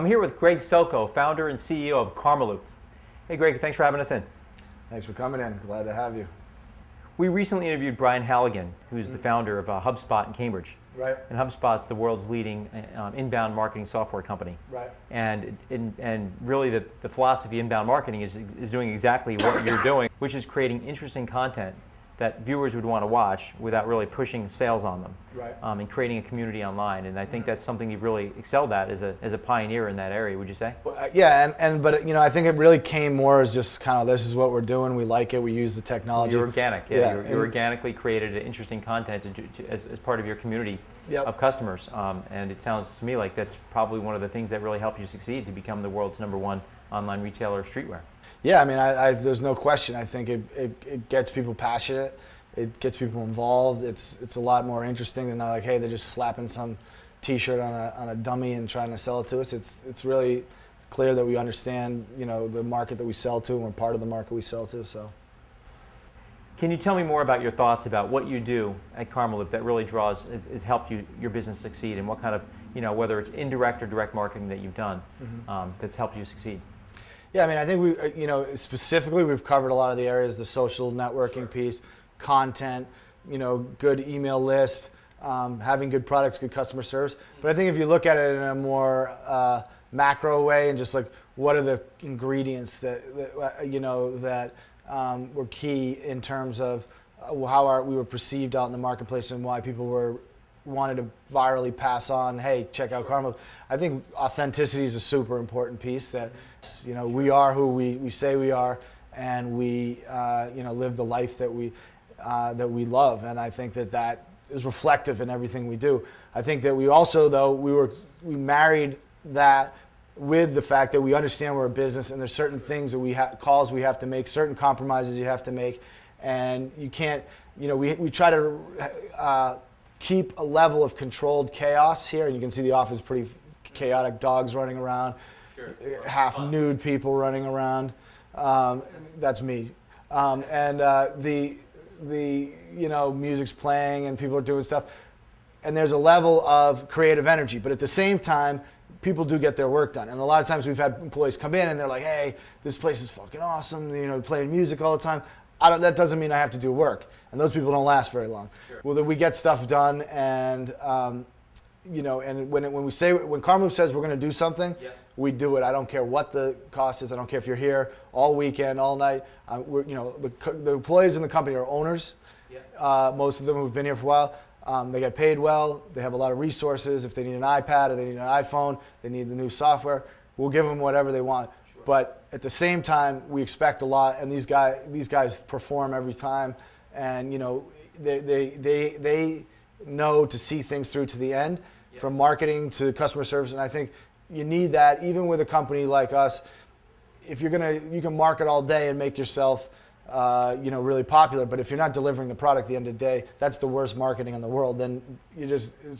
I'm here with Greg Selkoe, founder and CEO of Karmaloop. Hey Greg, thanks for having us in. Thanks for coming in. Glad to have you. We recently interviewed Brian Halligan, who's the founder of HubSpot in Cambridge. Right. And HubSpot's the world's leading inbound marketing software company. Right. And really the philosophy of inbound marketing is doing exactly what you're doing, which is creating interesting content that viewers would want to watch without really pushing sales on them. Right. And creating a community online. And I think that's something you've really excelled at as a pioneer in that area, would you say? Well, yeah, but I think it really came more as just kind of, this is what we're doing, we like it, we use the technology. You're organic, you organically created interesting content as part of your community of customers. And it sounds to me like that's probably one of the things that really helped you succeed to become the world's #1 online retailer of streetwear. Yeah, I mean, there's no question. I think it gets people passionate. It gets people involved. It's a lot more interesting than like, hey, they're just slapping some T-shirt on a dummy and trying to sell it to us. It's really clear that we understand, the market that we sell to, and we're part of the market we sell to. So, can you tell me more about your thoughts about what you do at Karmaloop that really has helped your business succeed, and what kind of, whether it's indirect or direct marketing that you've done that's helped you succeed? Yeah, I mean, I think we, specifically, we've covered a lot of the areas: the social networking piece, content, good email list, having good products, good customer service. But I think if you look at it in a more macro way, and just like, what are the ingredients that were key in terms of how we were perceived out in the marketplace, and why people wanted to virally pass on, hey, check out Karmaloop. I think authenticity is a super important piece, that we are who we say we are, and we live the life that we love, and I think that is reflective in everything we do. I think that we also, though, we married that with the fact that we understand we're a business, and there's certain things that calls we have to make, certain compromises you have to make, and you can't, we try to keep a level of controlled chaos here, and you can see the office is pretty chaotic, dogs running around, half nude people running around. That's me. And the music's playing and people are doing stuff, and there's a level of creative energy, but at the same time, people do get their work done. And a lot of times we've had employees come in and they're like, hey, this place is fucking awesome, playing music all the time. That doesn't mean I have to do work, and those people don't last very long. Sure. Well, we get stuff done, and and when Karmaloop says we're going to do something, we do it. I don't care what the cost is. I don't care if you're here all weekend, all night. The employees in the company are owners. Most of them who've been here for a while. They get paid well. They have a lot of resources. If they need an iPad or they need an iPhone, they need the new software, we'll give them whatever they want. Sure. But at the same time, we expect a lot, and these guys perform every time, and they know to see things through to the end, from marketing to customer service, and I think you need that even with a company like us. If you can market all day and make yourself really popular, but if you're not delivering the product at the end of the day, that's the worst marketing in the world. Then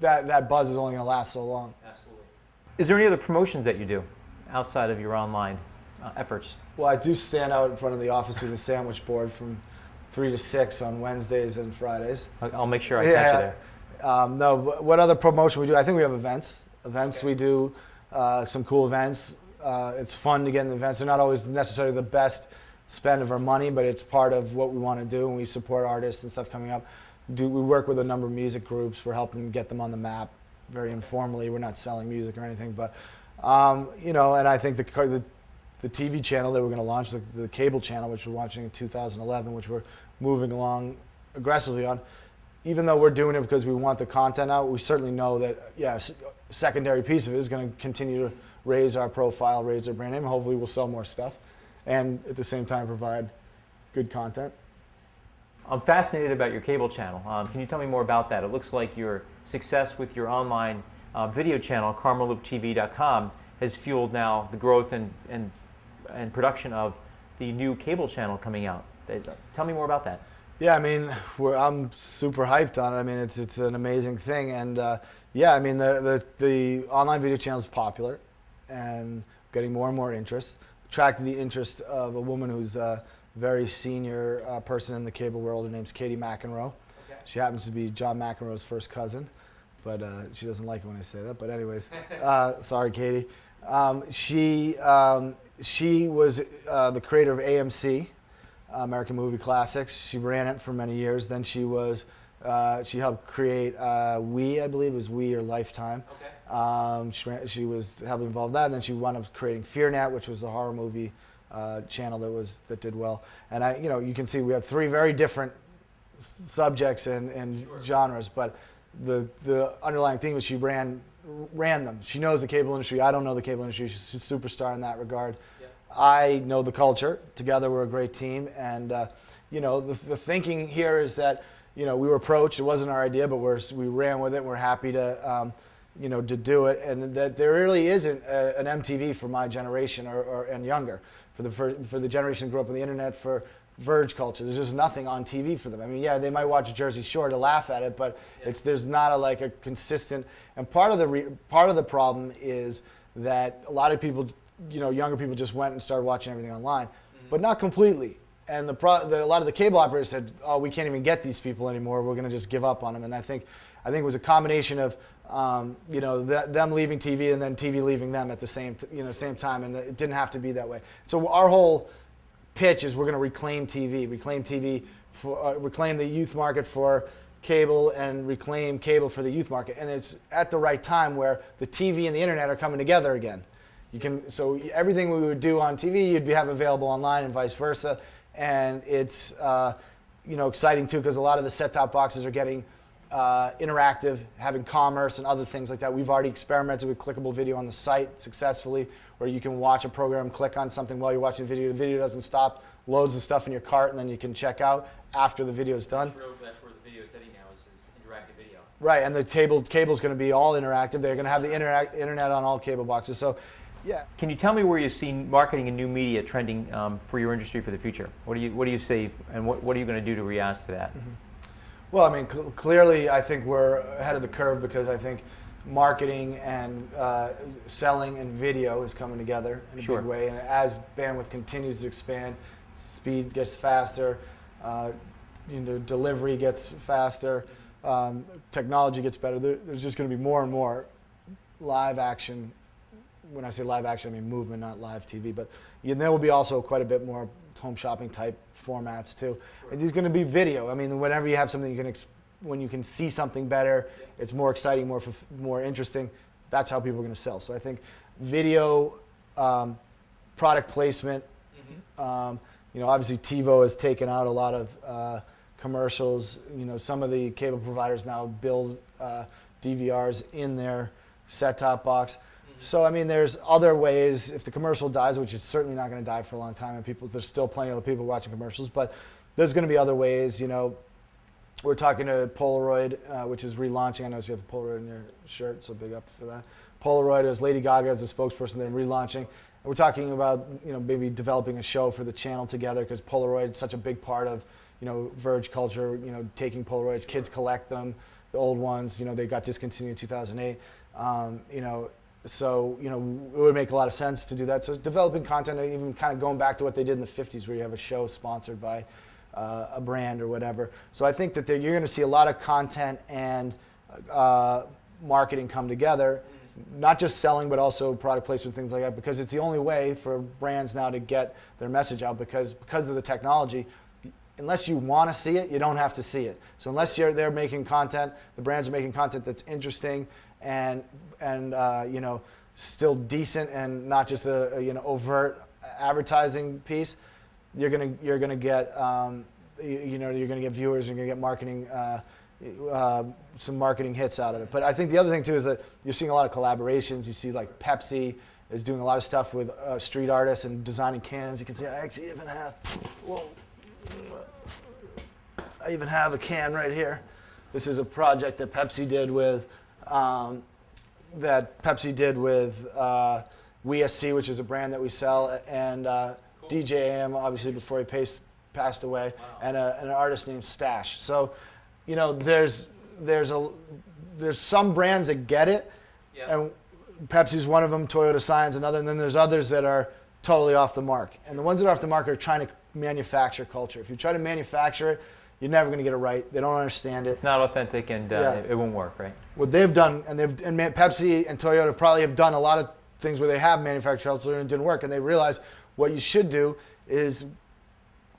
that buzz is only going to last so long. Absolutely. Is there any other promotions that you do outside of your online efforts? Well, I do stand out in front of the office with a sandwich board from 3 to 6 on Wednesdays and Fridays. I'll make sure I catch you there. No, what other promotion we do? I think we have events. We do some cool events. It's fun to get in the events. They're not always necessarily the best spend of our money, but it's part of what we want to do, and we support artists and stuff coming up. We work with a number of music groups. We're helping get them on the map very informally. We're not selling music or anything, but and I think the TV channel that we're going to launch, the cable channel, which we're launching in 2011, which we're moving along aggressively on. Even though we're doing it because we want the content out, we certainly know that, a secondary piece of it is going to continue to raise our profile, raise our brand name. Hopefully we'll sell more stuff, and at the same time provide good content. I'm fascinated about your cable channel. Can you tell me more about that? It looks like your success with your online video channel, KarmaloopTV.com, has fueled now the growth and production of the new cable channel coming out. Tell me more about that. Yeah, I mean, I'm super hyped on it. I mean, it's an amazing thing, and I mean, the online video channel is popular and getting more and more interest. Attracted the interest of a woman who's a very senior person in the cable world. Her name's Katie McEnroe. Okay. She happens to be John McEnroe's first cousin, but she doesn't like it when I say that. But anyways, sorry, Katie. She was the creator of AMC, American Movie Classics. She ran it for many years. Then she helped create We, I believe it was We or Lifetime. Okay. She was heavily involved in that, and then she wound up creating FearNet, which was a horror movie channel that did well. And you can see we have three very different subjects and genres, but the underlying theme is she ran them. She knows the cable industry. I don't know the cable industry. She's a superstar in that regard. Yeah. I know the culture. Together we're a great team, and the thinking here is that we were approached. It wasn't our idea, but we ran with it. And we're happy to to do it, and that there really isn't an MTV for my generation and younger, for the generation that grew up on the internet, for Verge culture. There's just nothing on TV for them. I mean, yeah, they might watch Jersey Shore to laugh at it, but there's not a consistent. And part of the problem is that a lot of people, younger people just went and started watching everything online, but not completely. And a lot of the cable operators said, "Oh, we can't even get these people anymore. We're going to just give up on them." And I think it was a combination of them leaving TV and then TV leaving them at the same time, and it didn't have to be that way. So our whole pitch is we're going to reclaim TV for reclaim the youth market for cable, and reclaim cable for the youth market. And it's at the right time where the TV and the internet are coming together again. So everything we would do on TV, you'd have available online, and vice versa. And it's exciting too, because a lot of the set-top boxes are getting interactive, having commerce and other things like that. We've already experimented with clickable video on the site successfully, where you can watch a program, click on something while you're watching the video. The video doesn't stop, loads the stuff in your cart, and then you can check out after the video is done. That's where the video is heading now, is interactive video. Right, and the cable's going to be all interactive. They're going to have the internet on all cable boxes. So, yeah. Can you tell me where you see marketing and new media trending for your industry for the future? What do you say, and what are you going to do to react to that? Mm-hmm. Well, I mean, clearly, I think we're ahead of the curve, because I think marketing and selling and video is coming together in a big way. And as bandwidth continues to expand, speed gets faster, delivery gets faster, technology gets better. There's just going to be more and more live action. When I say live action, I mean movement, not live TV. But there will be also quite a bit more home shopping type formats too. And there's going to be video. I mean, whenever you have something when you can see something better, it's more exciting, more interesting. That's how people are going to sell. So I think video, product placement. Obviously TiVo has taken out a lot of commercials. Some of the cable providers now build DVRs in their set-top box. So I mean, there's other ways. If the commercial dies, which is certainly not going to die for a long time, and there's still plenty of people watching commercials, but there's going to be other ways. We're talking to Polaroid, which is relaunching. I know you have a Polaroid in your shirt, so big up for that. Polaroid is Lady Gaga as a spokesperson. They're relaunching. And we're talking about maybe developing a show for the channel together, because Polaroid is such a big part of Verge culture. Taking Polaroids, kids collect them, the old ones. They got discontinued in 2008. So, it would make a lot of sense to do that. So developing content, even kind of going back to what they did in the 50s, where you have a show sponsored by a brand or whatever. So I think that you're going to see a lot of content and marketing come together, not just selling, but also product placement, things like that, because it's the only way for brands now to get their message out, because of the technology. Unless you want to see it, you don't have to see it. So unless they're making content, the brands are making content that's interesting and still decent, and not just a overt advertising piece, you're gonna get you're gonna get viewers, you're gonna get marketing, some marketing hits out of it. But I think the other thing too is that you're seeing a lot of collaborations. You see like Pepsi is doing a lot of stuff with street artists and designing cans. You can see I even have a can right here. This is a project that Pepsi did with WeSC, which is a brand that we sell, and DJ AM, obviously before he passed away, and an artist named Stash. So, there's some brands that get it, and Pepsi's one of them. Toyota Science another, and then there's others that are totally off the mark. And the ones that are off the mark are trying to manufacture culture. If you try to manufacture it, you're never going to get it right. They don't understand it. It's not authentic, and it won't work, right? What they've done, and Pepsi and Toyota probably have done a lot of things where they have manufactured counselor and it didn't work. And they realized what you should do is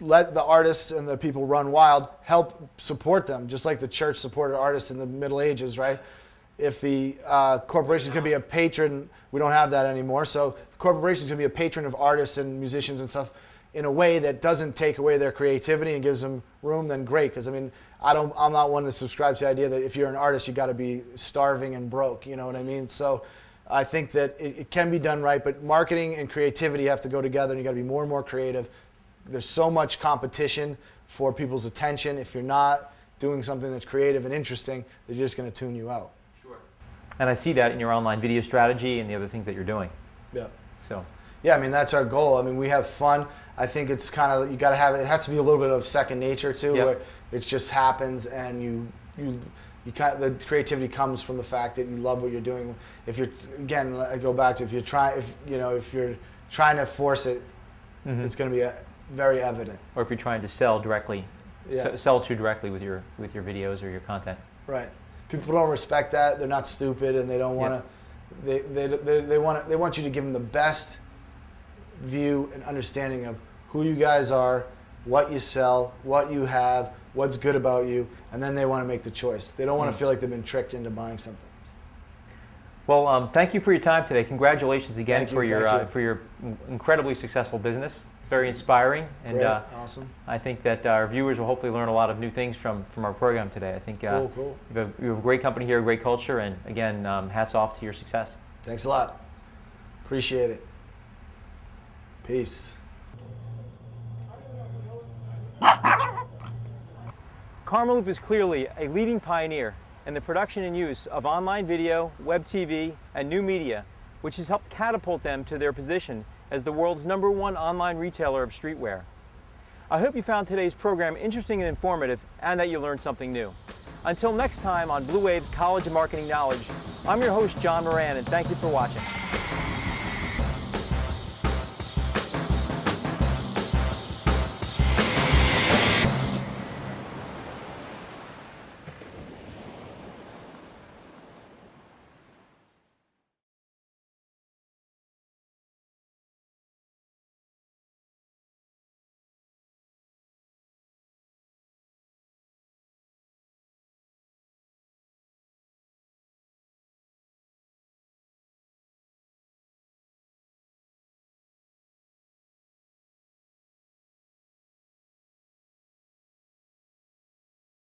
let the artists and the people run wild, help support them, just like the church supported artists in the Middle Ages, right? If the corporations can be a patron, we don't have that anymore. So corporations can be a patron of artists and musicians and stuff in a way that doesn't take away their creativity and gives them room, then great. Because I mean, I'm not one to subscribe to the idea that if you're an artist, you got to be starving and broke. You know what I mean? So I think that it can be done right, but marketing and creativity have to go together, and you got to be more and more creative. There's so much competition for people's attention. If you're not doing something that's creative and interesting, they're just going to tune you out. Sure. And I see that in your online video strategy and the other things that you're doing. Yeah. So. Yeah, I mean, that's our goal. I mean, we have fun. I think it's kind of, you got to have it has to be a little bit of second nature too, Yep. where it just happens, and you kind of, the creativity comes from the fact that you love what you're doing. If you're, again, I go back to if you're trying to force it, it's going to be very evident. Or if you're trying to sell directly, Yeah. sell to directly with your videos or your content. Right. People don't respect that. They're not stupid, and they don't want to. They want you to give them the best view and understanding of who you guys are, what you sell, what you have, what's good about you, and then they want to make the choice. They don't want to feel like they've been tricked into buying something. Well, thank you for your time today. Congratulations again Thank you, for your incredibly successul business. Very inspiring, and Great, awesome. I think that our viewers will hopefully learn a lot of new things from our program today. I think Cool. you have a great company here, a great culture, and again, hats off to your success. Thanks a lot. Appreciate it. Peace. Karmaloop is clearly a leading pioneer in the production and use of online video, web TV, and new media, which has helped catapult them to their position as the world's #1 online retailer of streetwear. I hope you found today's program interesting and informative, and that you learned something new. Until next time on Blue Wave's College of Marketing Knowledge, I'm your host, John Moran, and thank you for watching.